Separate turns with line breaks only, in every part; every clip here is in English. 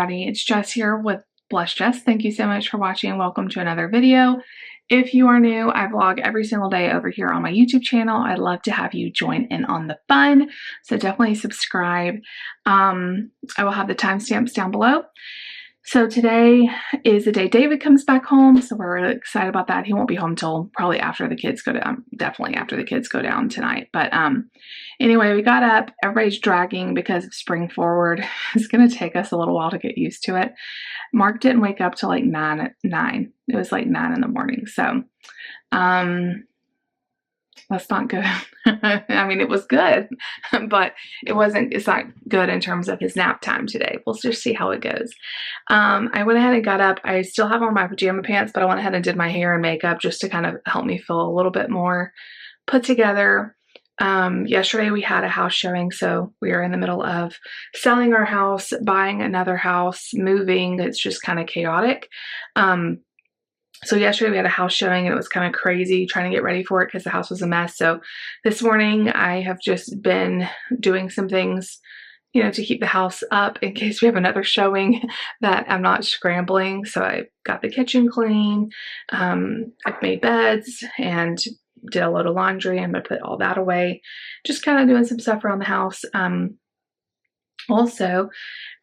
everybody. It's Jess here with Bless Jess. Thank you so much for watching and welcome to another video. If you are new, I vlog every single day over here on my YouTube channel. I'd love to have you join in on the fun, so definitely subscribe. I will have the timestamps down below. So today is the day David comes back home, so we're really excited about that. He won't be home till probably after the kids go down, definitely after the kids go down tonight. But anyway, we got up. Everybody's dragging because of spring forward. It's going to take us a little while to get used to it. Mark didn't wake up till like 9. It was like 9 in the morning. So that's not good. I mean, it was good, but it's not good in terms of his nap time today. We'll just see how it goes. I went ahead and got up. I still have on my pajama pants, but I went ahead and did my hair and makeup just to kind of help me feel a little bit more put together. Yesterday we had a house showing, so we are in the middle of selling our house, buying another house, moving. It's just kind of chaotic. So yesterday we had a house showing and it was kind of crazy trying to get ready for it because the house was a mess. So this morning I have just been doing some things, you know, to keep the house up in case we have another showing that I'm not scrambling. So I got the kitchen clean. I've made beds and did a load of laundry. I'm going to put all that away. Just kind of doing some stuff around the house. Also,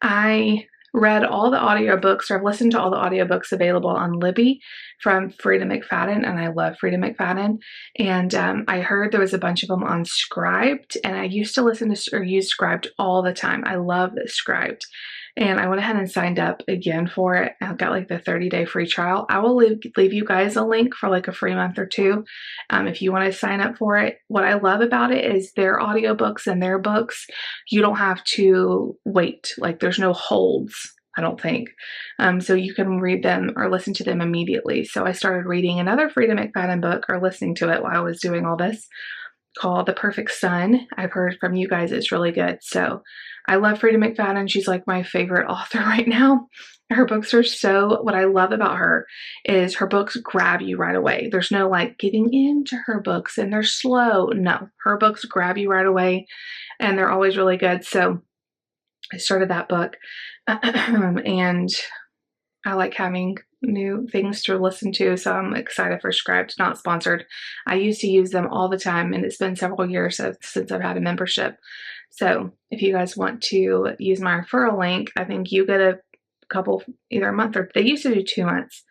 I read all the audiobooks, or I've listened to all the audiobooks available on Libby from Freida McFadden, and I love Freida McFadden. And I heard there was a bunch of them on Scribd, and I used to listen to or use Scribd all the time. I love Scribd. And I went ahead and signed up again for it. I've got like the 30-day free trial. I will leave you guys a link for like a free month or two if you want to sign up for it. What I love about it is their audiobooks and their books, you don't have to wait. Like there's no holds, I don't think. So you can read them or listen to them immediately. So I started reading another Freida McFadden book, or listening to it while I was doing all this, called The Perfect Son. I've heard from you guys it's really good. So I love Freida McFadden. She's like my favorite author right now. Her books are what I love about her is her books grab you right away. There's no like getting into her books and they're slow. No, her books grab you right away and they're always really good. So I started that book and I like having new things to listen to, so I'm excited for Scribd. Not sponsored. I used to use them all the time, and it's been several years since I've had a membership. So if you guys want to use my referral link, I think you get a couple, either a month, or they used to do 2 months,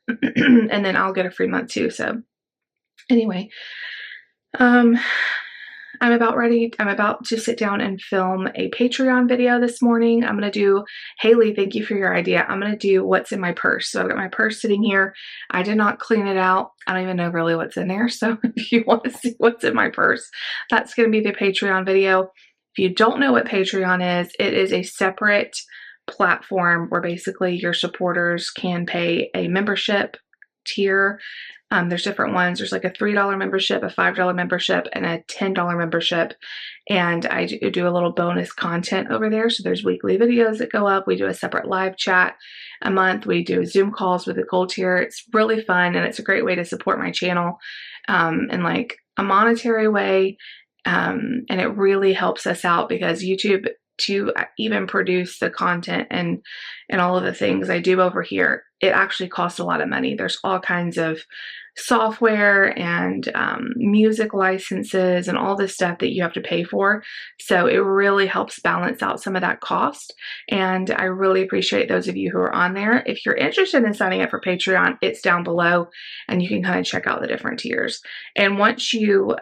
and then I'll get a free month too. So anyway, I'm about to sit down and film a Patreon video this morning. I'm going to do, Haley, thank you for your idea. I'm going to do what's in my purse. So I've got my purse sitting here. I did not clean it out. I don't even know really what's in there. So if you want to see what's in my purse, that's going to be the Patreon video. If you don't know what Patreon is, it is a separate platform where basically your supporters can pay a membership tier. There's different ones. There's like a $3 membership, a $5 membership, and a $10 membership. And I do a little bonus content over there. So there's weekly videos that go up. We do a separate live chat a month. We do Zoom calls with the gold tier. It's really fun, and it's a great way to support my channel in like a monetary way. And it really helps us out because YouTube, to even produce the content and all of the things I do over here, it actually costs a lot of money. There's all kinds of software and music licenses and all this stuff that you have to pay for. So it really helps balance out some of that cost. And I really appreciate those of you who are on there. If you're interested in signing up for Patreon, it's down below and you can kind of check out the different tiers. And once you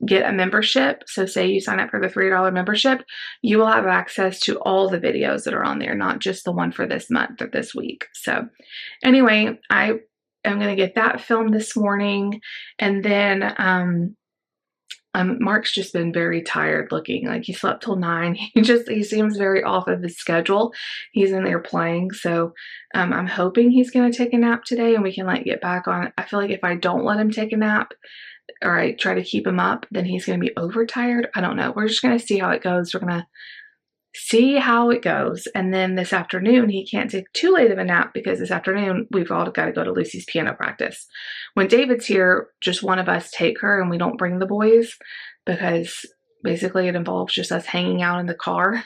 get a membership, so say you sign up for the $3 membership, you will have access to all the videos that are on there, not just the one for this month or this week. So anyway, I am going to get that filmed this morning, and then Mark's just been very tired looking. Like he slept till 9. He seems very off of his schedule. He's in there playing. So I'm hoping he's going to take a nap today and we can like get back on. I feel like if I don't let him take a nap, or I try to keep him up, then he's going to be overtired. I don't know. We're just going to see how it goes. We're going to see how it goes. And then this afternoon, he can't take too late of a nap because this afternoon, we've all got to go to Lucy's piano practice. When David's here, just one of us take her and we don't bring the boys because Basically, it involves just us hanging out in the car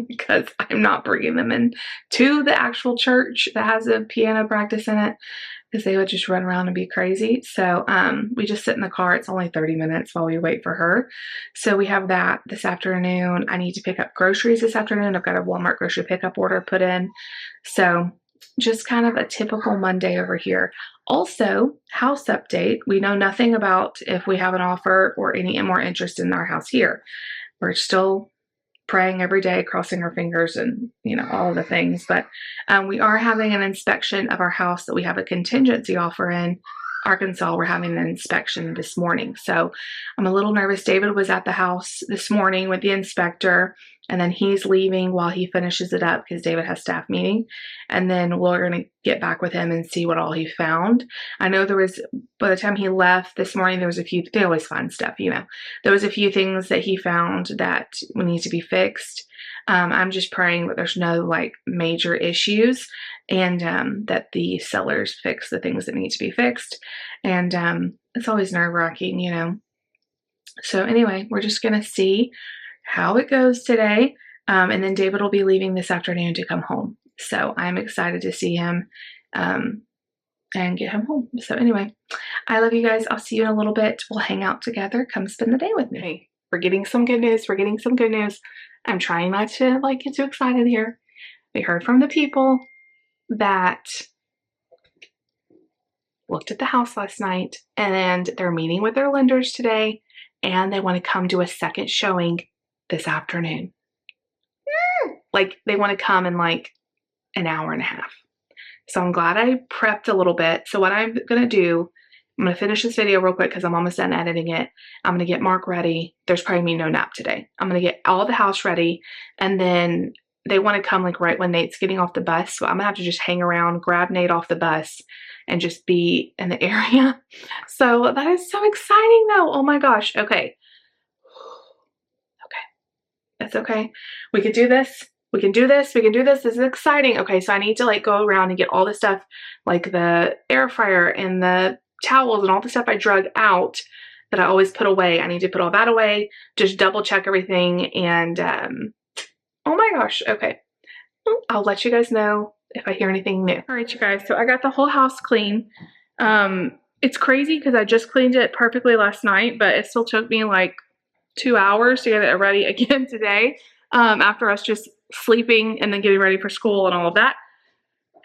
because I'm not bringing them in to the actual church that has a piano practice in it, because they would just run around and be crazy. So we just sit in the car. It's only 30 minutes while we wait for her. So we have that this afternoon. I need to pick up groceries this afternoon. I've got a Walmart grocery pickup order put in. So just kind of a typical Monday over here. Also, house update. We know nothing about if we have an offer or any more interest in our house here. We're still praying every day, crossing our fingers, and all of the things. But we are having an inspection of our house that we have a contingency offer in Arkansas. We're having an inspection this morning. So I'm a little nervous. David was at the house this morning with the inspector, and then he's leaving while he finishes it up because David has staff meeting. And then we're going to get back with him and see what all he found. I know by the time he left this morning, there was a few, they always find stuff, There was a few things that he found that need to be fixed. I'm just praying that there's no major issues, and that the sellers fix the things that need to be fixed. And it's always nerve-wracking, So anyway, we're just going to see how it goes today. And then David will be leaving this afternoon to come home. So I'm excited to see him and get him home. So anyway, I love you guys. I'll see you in a little bit. We'll hang out together. Come spend the day with me. Hey, we're getting some good news. We're getting some good news. I'm trying not to get too excited here. We heard from the people that looked at the house last night, and they're meeting with their lenders today, and they want to come do a second showing this afternoon. They want to come in an hour and a half. So I'm glad I prepped a little bit. So what I'm going to do, I'm going to finish this video real quick because I'm almost done editing it. I'm going to get Mark ready. There's probably no nap today. I'm going to get all the house ready, and then they want to come right when Nate's getting off the bus. So I'm going to have to just hang around, grab Nate off the bus, and just be in the area. So that is so exciting though. Oh my gosh. Okay. That's okay. We can do this. We can do this. We can do this. This is exciting. Okay, so I need to go around and get all the stuff, the air fryer and the towels and all the stuff I drug out that I always put away. I need to put all that away, just double check everything, and oh my gosh. Okay. I'll let you guys know if I hear anything new. All right, you guys. So I got the whole house clean. It's crazy because I just cleaned it perfectly last night, but it still took me 2 hours to get it ready again today, after us just sleeping and then getting ready for school and all of that.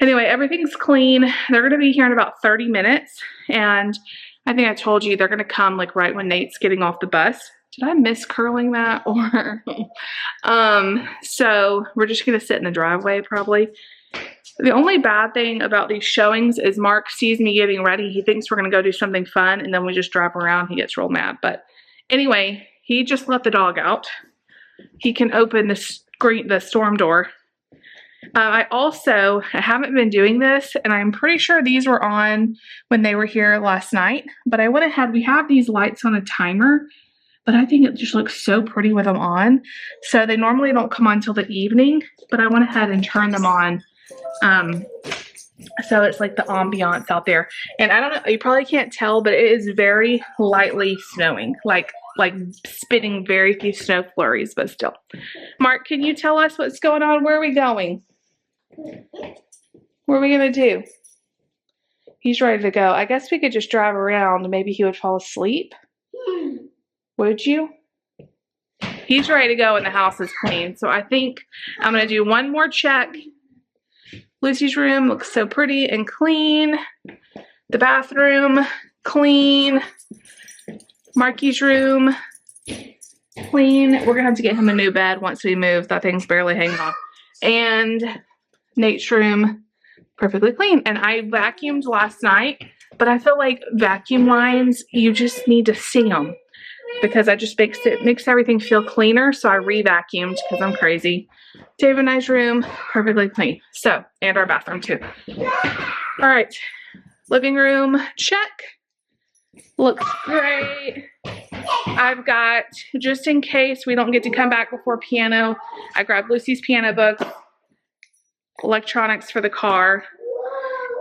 Anyway, everything's clean. They're going to be here in about 30 minutes, and I think I told you they're going to come right when Nate's getting off the bus. Did I miss curling that? Or so we're just going to sit in the driveway probably. The only bad thing about these showings is Mark sees me getting ready. He thinks we're going to go do something fun, and then we just drive around. He gets real mad. But anyway, he just let the dog out. He can open the storm door. I haven't been doing this, and I'm pretty sure these were on when they were here last night, but I went ahead. We have these lights on a timer, but I think it just looks so pretty with them on. So they normally don't come on till the evening, but I went ahead and turned them on. So it's the ambiance out there. And I don't know, you probably can't tell, but it is very lightly snowing, like spitting very few snow flurries, but still. Mark, can you tell us what's going on? Where are we going? What are we going to do? He's ready to go. I guess we could just drive around. Maybe he would fall asleep. Would you? He's ready to go and the house is clean. So I think I'm going to do one more check. Lucy's room looks so pretty and clean. The bathroom, clean. Marky's room, clean. We're going to have to get him a new bed once we move. That thing's barely hanging on. And Nate's room, perfectly clean. And I vacuumed last night, but I feel like vacuum lines, you just need to see them because I just makes everything feel cleaner. So I re-vacuumed because I'm crazy. David and I's room, perfectly clean. So, and our bathroom too. All right, living room, check. Looks great. I've got, just in case we don't get to come back before piano, I grabbed Lucy's piano book, electronics for the car,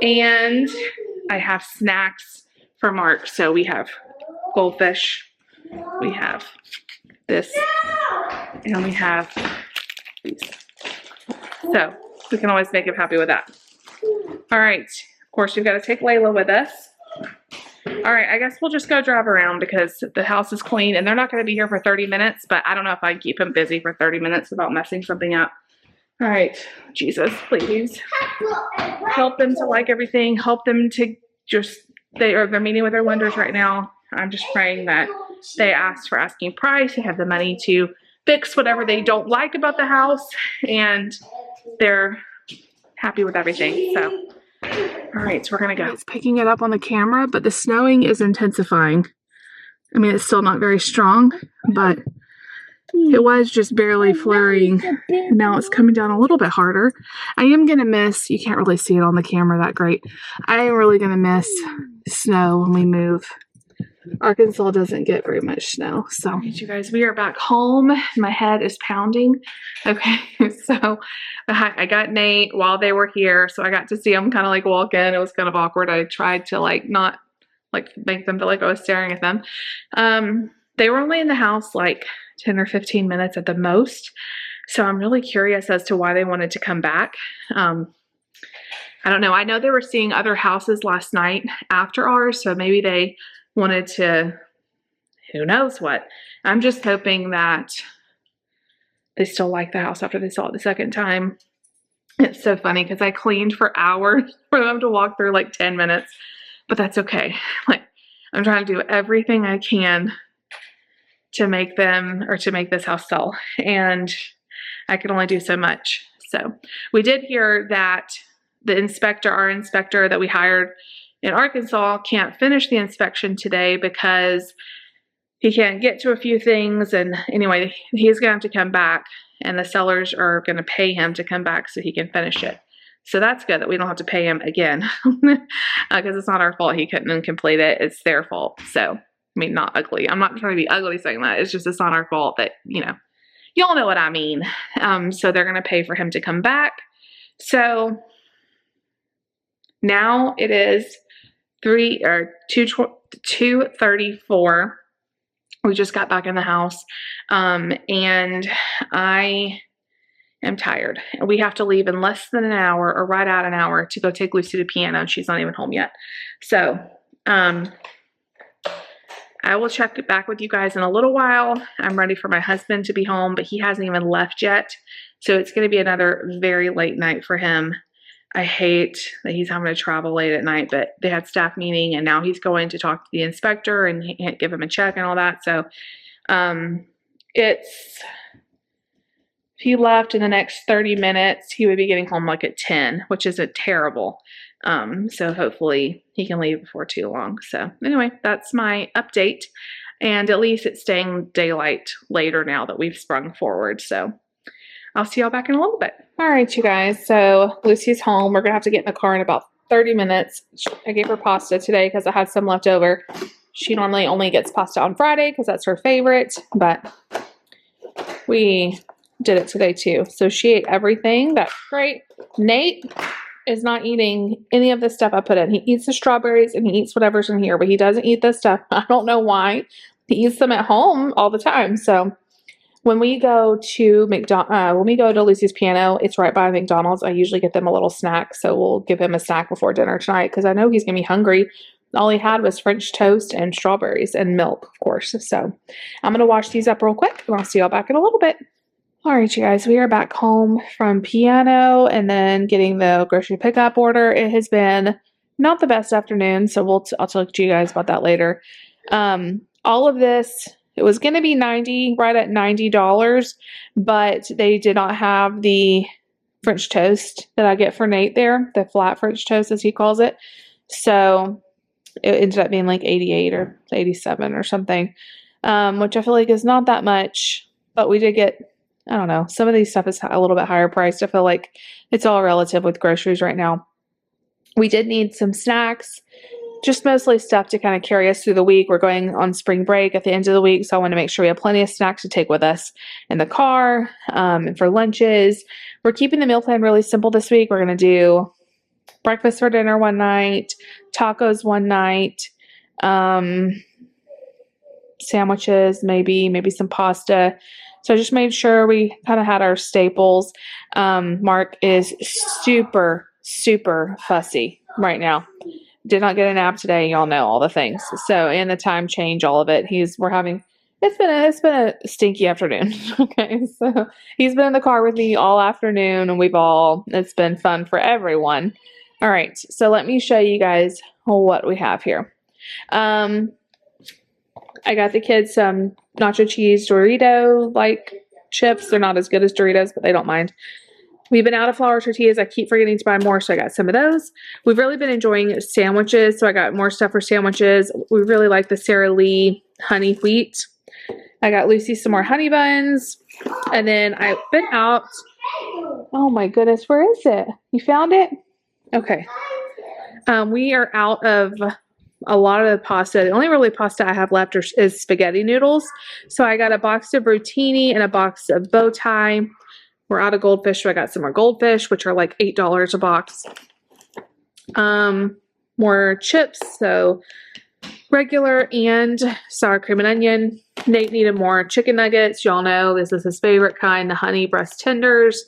and I have snacks for Mark. So we have goldfish, we have this, and we have these. So we can always make him happy with that. All right, of course, you've got to take Layla with us. All right, I guess we'll just go drive around because the house is clean and they're not going to be here for 30 minutes, but I don't know if I can keep him busy for 30 minutes without messing something up. All right, Jesus, please help them to like everything. Help them to just, they're meeting with their lenders right now. I'm just praying that they ask for asking price. They have the money to fix whatever they don't like about the house, and they're happy with everything. So, all right, so we're gonna go. It's picking it up on the camera, but the snowing is intensifying. I mean, it's still not very strong, but it was just barely flurrying. Now it's coming down a little bit harder. I am gonna miss, you can't really see it on the camera that great. I am really gonna miss snow when we move. Arkansas doesn't get very much snow. So, all right, you guys, we are back home. My head is pounding. Okay, so I got Nate while they were here, so I got to see him kind of like walk in. It was kind of awkward. I tried to like not like make them feel like I was staring at them. They were only in the house like 10 or 15 minutes at the most, so I'm really curious as to why they wanted to come back. I don't know. I know they were seeing other houses last night after ours, so maybe they wanted to, who knows what. I'm just hoping that they still like the house after they saw it the second time. It's so funny because I cleaned for hours for them to walk through like 10 minutes, but that's okay. Like, I'm trying to do everything I can to make them, or to make this house sell, and I can only do so much. So we did hear that the inspector, our inspector that we hired in Arkansas, can't finish the inspection today because he can't get to a few things. And anyway, he's going to have to come back, and the sellers are going to pay him to come back so he can finish it. So that's good that we don't have to pay him again because it's not our fault he couldn't complete it. It's their fault. So, I mean, not ugly. I'm not trying to be ugly saying that. It's just, it's not our fault that, you know, y'all know what I mean. So they're going to pay for him to come back. So now it is 2:34. We just got back in the house, and I am tired. We have to leave in less than an hour, or right at an hour, to go take Lucy to piano, and she's not even home yet. So I will check back with you guys in a little while. I'm ready for my husband to be home, but he hasn't even left yet, so it's going to be another very late night for him. I hate that he's having to travel late at night, but they had staff meeting, and now he's going to talk to the inspector and give him a check and all that. So if he left in the next 30 minutes, he would be getting home like at 10, which isn't terrible. So hopefully he can leave before too long. So anyway, that's my update. And at least it's staying daylight later now that we've sprung forward. So I'll see y'all back in a little bit. All right, you guys. So Lucy's home. We're going to have to get in the car in about 30 minutes. I gave her pasta today because I had some left over. She normally only gets pasta on Friday because that's her favorite, but we did it today too. So she ate everything. That's great. Nate is not eating any of the stuff I put in. He eats the strawberries and he eats whatever's in here, but he doesn't eat this stuff. I don't know why. He eats them at home all the time. So when we go to Lucy's piano, it's right by McDonald's. I usually get them a little snack, so we'll give him a snack before dinner tonight because I know he's gonna be hungry. All he had was French toast and strawberries and milk, of course. So I'm gonna wash these up real quick, and I'll see y'all back in a little bit. All right, you guys, we are back home from piano and then getting the grocery pickup order. It has been not the best afternoon, so I'll talk to you guys about that later. All of this. It was going to be right at $90, but they did not have the French toast that I get for Nate there, the flat French toast as he calls it. So it ended up being like 88 or 87 or something, which I feel like is not that much, but we did get, I don't know, some of these stuff is a little bit higher priced. I feel like it's all relative with groceries right now. We did need some snacks. Just mostly stuff to kind of carry us through the week. We're going on spring break at the end of the week, so I want to make sure we have plenty of snacks to take with us in the car and for lunches. We're keeping the meal plan really simple this week. We're going to do breakfast for dinner one night, tacos one night, sandwiches, maybe some pasta. So I just made sure we kind of had our staples. Mark is super, super fussy right now. Did not get a nap today. Y'all know all the things. So, and the time change, all of it. It's been a stinky afternoon. Okay. So he's been in the car with me all afternoon and it's been fun for everyone. All right. So let me show you guys what we have here. I got the kids some nacho cheese Dorito chips. They're not as good as Doritos, but they don't mind. We've been out of flour tortillas. I keep forgetting to buy more, so I got some of those. We've really been enjoying sandwiches, so I got more stuff for sandwiches. We really like the Sara Lee honey wheat. I got Lucy some more honey buns. And then I've been out. Oh my goodness, where is it? You found it? Okay. We are out of a lot of the pasta. The only really pasta I have left is spaghetti noodles. So I got a box of rotini and a box of bow tie. We're out of goldfish, so I got some more goldfish, which are like $8 a box. More chips, so regular and sour cream and onion. Nate needed more chicken nuggets. Y'all know this is his favorite kind, the honey breast tenders.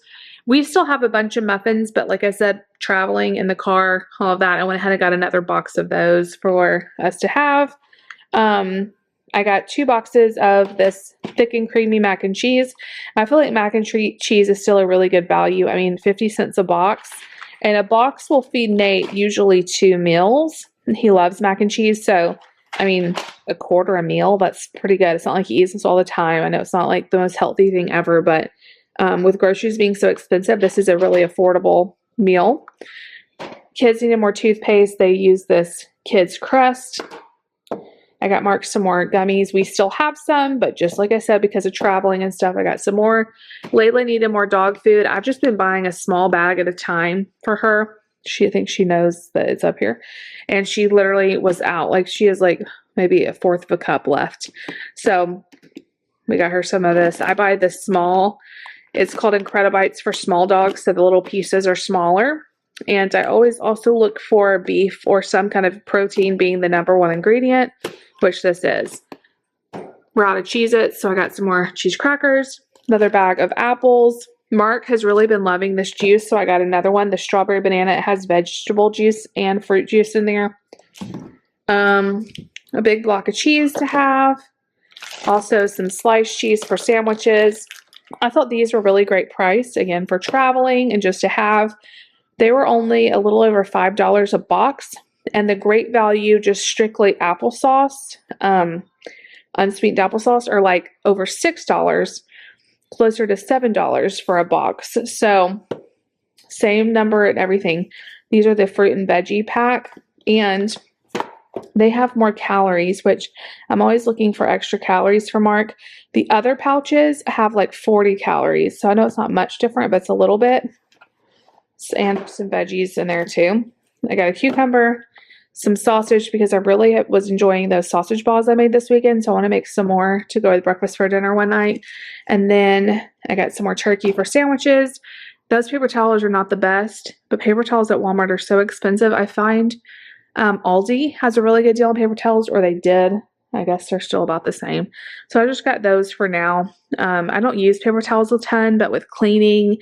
We still have a bunch of muffins, but like I said, traveling in the car, all of that, I went ahead and got another box of those for us to have. I got 2 boxes of this thick and creamy mac and cheese. I feel like mac and cheese is still a really good value. I mean, 50 cents a box. And a box will feed Nate usually 2 meals. And he loves mac and cheese. So, I mean, a quarter a meal, that's pretty good. It's not like he eats this all the time. I know it's not like the most healthy thing ever, but with groceries being so expensive, this is a really affordable meal. Kids needed more toothpaste. They use this Kids Crust. I got Mark some more gummies. We still have some, but just like I said, because of traveling and stuff, I got some more. Layla needed more dog food. I've just been buying a small bag at a time for her. She thinks she knows that it's up here. And she literally was out. Like she has like maybe a fourth of a cup left. So we got her some of this. I buy this small. It's called Incredibites for small dogs. So the little pieces are smaller. And I always also look for beef or some kind of protein being the #1 ingredient, which this is. We're out of Cheez-Its, so I got some more cheese crackers, another bag of apples. Mark has really been loving this juice, so I got another one, the strawberry banana. It has vegetable juice and fruit juice in there. A big block of cheese to have. Also some sliced cheese for sandwiches. I thought these were really great price, again, for traveling and just to have. They were only a little over $5 a box. And the great value, just strictly applesauce, unsweetened applesauce, are like over $6, closer to $7 for a box. So same number and everything. These are the fruit and veggie pack, and they have more calories, which I'm always looking for extra calories for Mark. The other pouches have like 40 calories. So I know it's not much different, but it's a little bit. And some veggies in there too. I got a cucumber, some sausage, because I really was enjoying those sausage balls I made this weekend. So I want to make some more to go with breakfast for dinner one night. And then I got some more turkey for sandwiches. Those paper towels are not the best, but paper towels at Walmart are so expensive. I find Aldi has a really good deal on paper towels, or they did. I guess they're still about the same. So I just got those for now. I don't use paper towels a ton, but with cleaning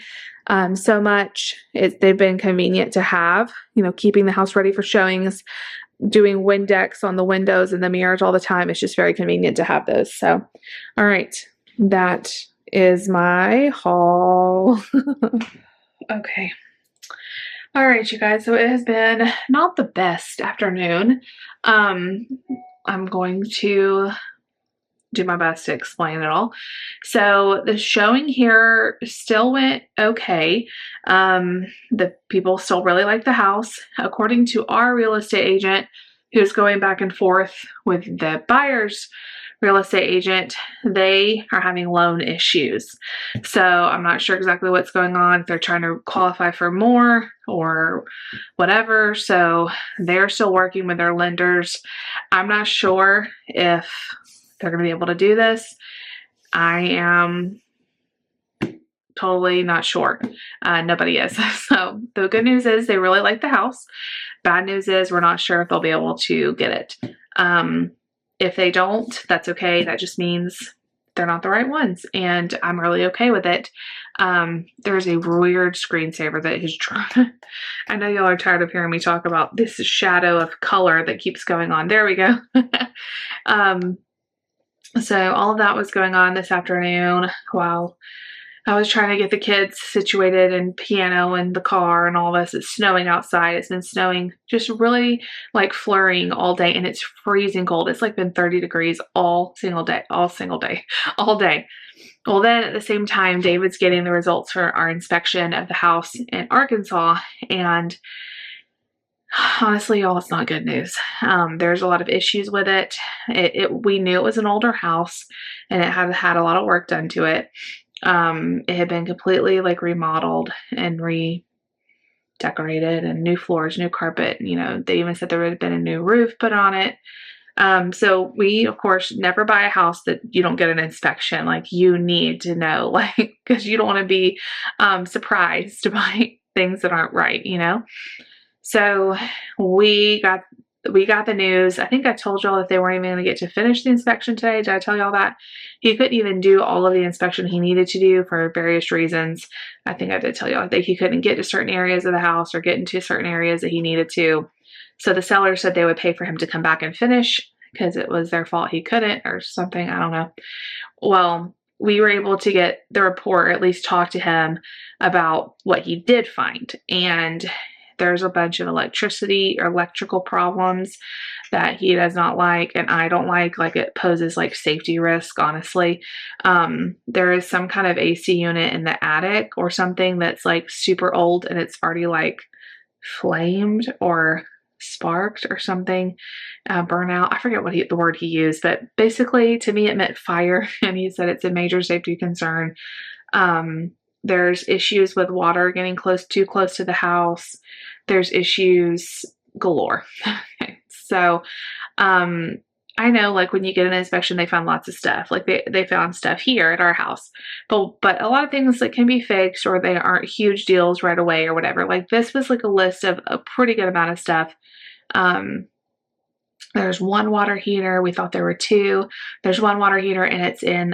so much, they've been convenient to have, keeping the house ready for showings, doing Windex on the windows and the mirrors all the time. It's just very convenient to have those. So, all right, that is my haul. Okay. All right, you guys. So it has been not the best afternoon. I'm going to do my best to explain it all. So the showing here still went okay. The people still really like the house. According to our real estate agent, who's going back and forth with the buyer's real estate agent, they are having loan issues. So I'm not sure exactly what's going on, if they're trying to qualify for more or whatever. So they're still working with their lenders. I'm not sure if they're going to be able to do this. I am totally not sure. Nobody is. So the good news is they really like the house. Bad news is we're not sure if they'll be able to get it. If they don't, that's okay. That just means they're not the right ones, and I'm really okay with it. There's a weird screensaver that is drawn. I know y'all are tired of hearing me talk about this shadow of color that keeps going on. There we go. So all of that was going on this afternoon while I was trying to get the kids situated and piano and the car and all this. It's snowing outside. It's been snowing just really like flurrying all day, and it's freezing cold. It's like been 30 degrees all day. Well, then at the same time, David's getting the results for our inspection of the house in Arkansas, and honestly, y'all, it's not good news. There's a lot of issues with it. We knew it was an older house, and it had had a lot of work done to it. It had been completely like remodeled and redecorated, and new floors, new carpet. You know, they even said there would have been a new roof put on it. So we, of course, never buy a house that you don't get an inspection. Like, you need to know, like, because you don't want to be surprised by things that aren't right, you know? So we got the news. I think I told y'all that they weren't even going to get to finish the inspection today. Did I tell y'all that? He couldn't even do all of the inspection he needed to do for various reasons. I think I did tell y'all that he couldn't get to certain areas of the house or get into certain areas that he needed to. So the seller said they would pay for him to come back and finish because it was their fault he couldn't or something. I don't know. Well, we were able to get the report, or at least talk to him about what he did find. And there's a bunch of electrical problems that he does not like, and I don't like it poses like safety risk, honestly. There is some kind of AC unit in the attic or something that's like super old, and it's already like flamed or sparked or something, burnout. I forget what the word he used, but basically to me it meant fire, and he said it's a major safety concern. There's issues with water getting too close to the house. There's issues galore. Okay. So, I know, like, when you get an inspection, they found lots of stuff. Like, they found stuff here at our house, but a lot of things that can be fixed, or they aren't huge deals right away or whatever. Like, this was like a list of a pretty good amount of stuff. There's one water heater. We thought there were two. There's one water heater, and it's in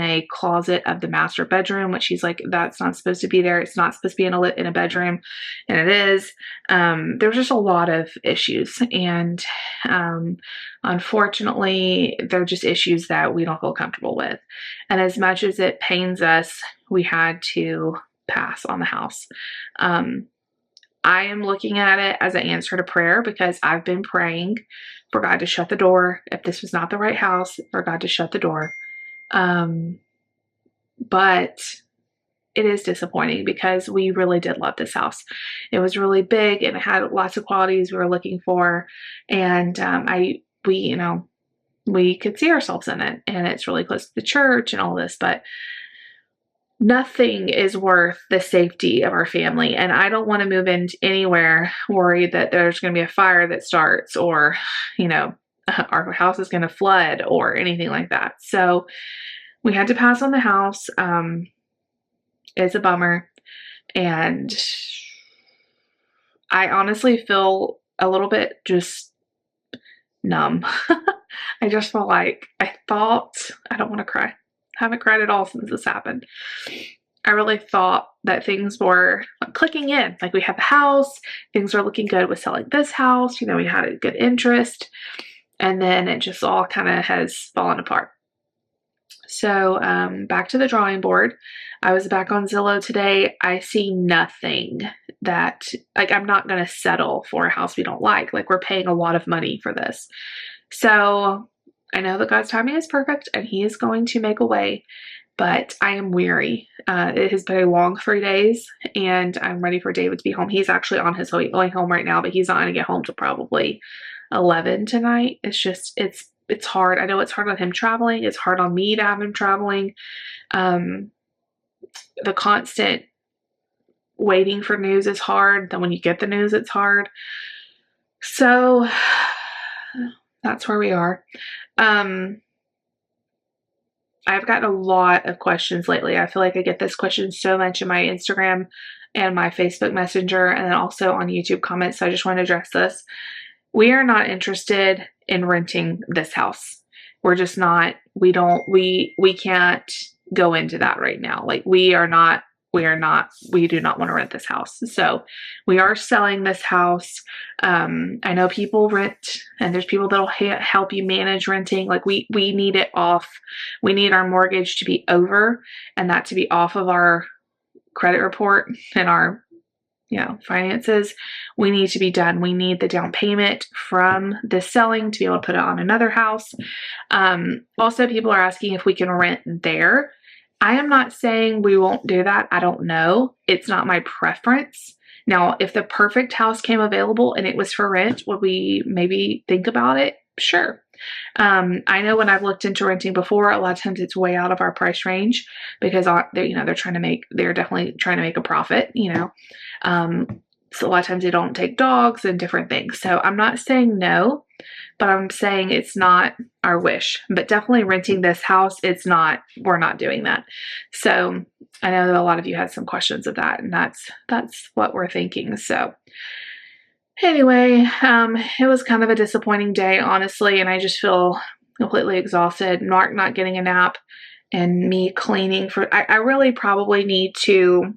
a closet of the master bedroom, which he's like, that's not supposed to be there. It's not supposed to be in a bedroom, and it is. There's just a lot of issues, and unfortunately, they're just issues that we don't feel comfortable with. And as much as it pains us, we had to pass on the house. I am looking at it as an answer to prayer, because I've been praying for God to shut the door. If this was not the right house, for God to shut the door. But it is disappointing, because we really did love this house. It was really big, and it had lots of qualities we were looking for. And we could see ourselves in it, and it's really close to the church and all this, but nothing is worth the safety of our family. And I don't want to move into anywhere worried that there's going to be a fire that starts, or, our house is going to flood or anything like that. So we had to pass on the house. It's a bummer. And I honestly feel a little bit just numb. I just feel like I don't want to cry. Haven't cried at all since this happened. I really thought that things were clicking in. Like, we had the house, things were looking good with selling this house. We had a good interest, and then it just all kind of has fallen apart. So, back to the drawing board. I was back on Zillow today. I see nothing that, like, I'm not going to settle for a house we don't like. Like, we're paying a lot of money for this. So I know that God's timing is perfect, and He is going to make a way, but I am weary. It has been a long 3 days, and I'm ready for David to be home. He's actually on his way home right now, but he's not going to get home till probably 11 tonight. It's hard. I know it's hard on him traveling. It's hard on me to have him traveling. The constant waiting for news is hard. Then when you get the news, it's hard. So that's where we are. I've gotten a lot of questions lately. I feel like I get this question so much in my Instagram and my Facebook Messenger, and then also on YouTube comments. So I just want to address this. we are not interested in renting this house. We're just not, we can't go into that right now. Like we do not want to rent this house. So we are selling this house. I know people rent, and there's people that'll help you manage renting. Like we need it off. We need our mortgage to be over, and that to be off of our credit report and our finances. We need to be done. We need the down payment from this selling to be able to put it on another house. Also, people are asking if we can rent there. I am not saying we won't do that. I don't know. It's not my preference. Now, if the perfect house came available and it was for rent, would we maybe think about it? Sure. I know when I've looked into renting before, a lot of times it's way out of our price range because they're definitely trying to make a profit, so a lot of times they don't take dogs and different things. So I'm not saying no, but I'm saying it's not our wish. But definitely renting this house, we're not doing that. So I know that a lot of you had some questions of that, and that's what we're thinking. So anyway, it was kind of a disappointing day, honestly, and I just feel completely exhausted. Mark not getting a nap and me cleaning I really probably need to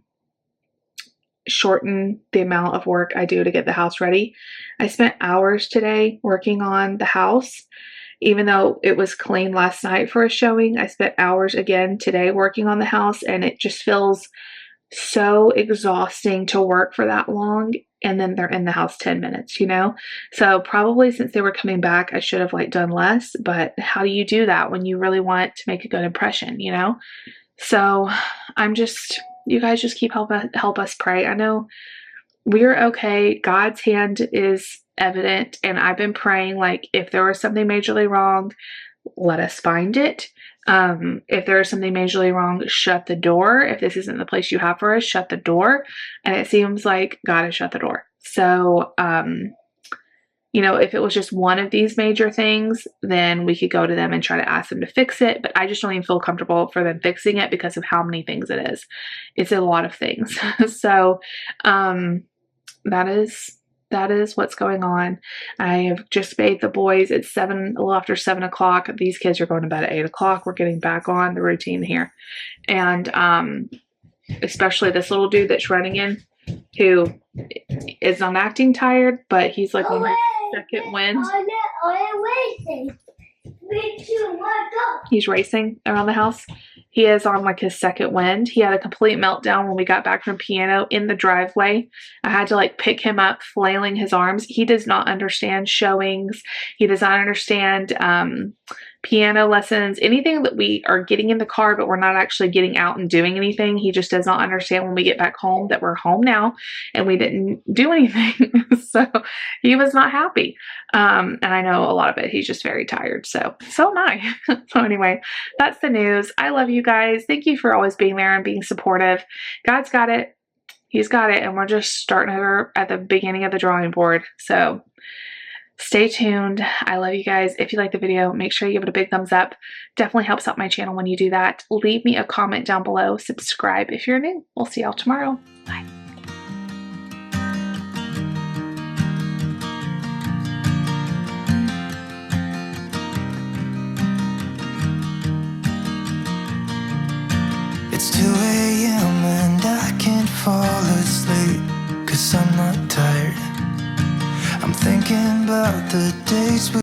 shorten the amount of work I do to get the house ready. I spent hours today working on the house. Even though it was clean last night for a showing, I spent hours again today working on the house, and it just feels so exhausting to work for that long, and then they're in the house 10 minutes, So probably since they were coming back, I should have done less, but how do you do that when you really want to make a good impression, So you guys just keep help us pray. I know we're okay. God's hand is evident, and I've been praying, if there was something majorly wrong, let us find it. If there is something majorly wrong, shut the door. If this isn't the place you have for us, shut the door. And it seems like God has shut the door. So, if it was just one of these major things, then we could go to them and try to ask them to fix it. But I just don't even feel comfortable for them fixing it because of how many things it is. It's a lot of things. So, that is what's going on. I have just bathed the boys. It's a little after 7 o'clock. These kids are going to bed at 8 o'clock. We're getting back on the routine here. And especially this little dude that's running in, who is not acting tired, but he's on his second wind. He's racing around the house. He is on his second wind. He had a complete meltdown when we got back from piano in the driveway. I had to pick him up, flailing his arms. He does not understand showings. He does not understand piano lessons, anything that we are getting in the car, but we're not actually getting out and doing anything. He just does not understand when we get back home that we're home now and we didn't do anything. So he was not happy. And I know a lot of it, he's just very tired. So am I. So anyway, that's the news. I love you guys. Thank you for always being there and being supportive. God's got it. He's got it. And we're just starting over at the beginning of the drawing board. So stay tuned. I love you guys. If you like the video, make sure you give it a big thumbs up. Definitely helps out my channel when you do that. Leave me a comment down below. Subscribe if you're new. We'll see y'all tomorrow. Bye.
It's 2 a.m. and I can't fall asleep 'cause I'm not tired. I'm thinking about the days we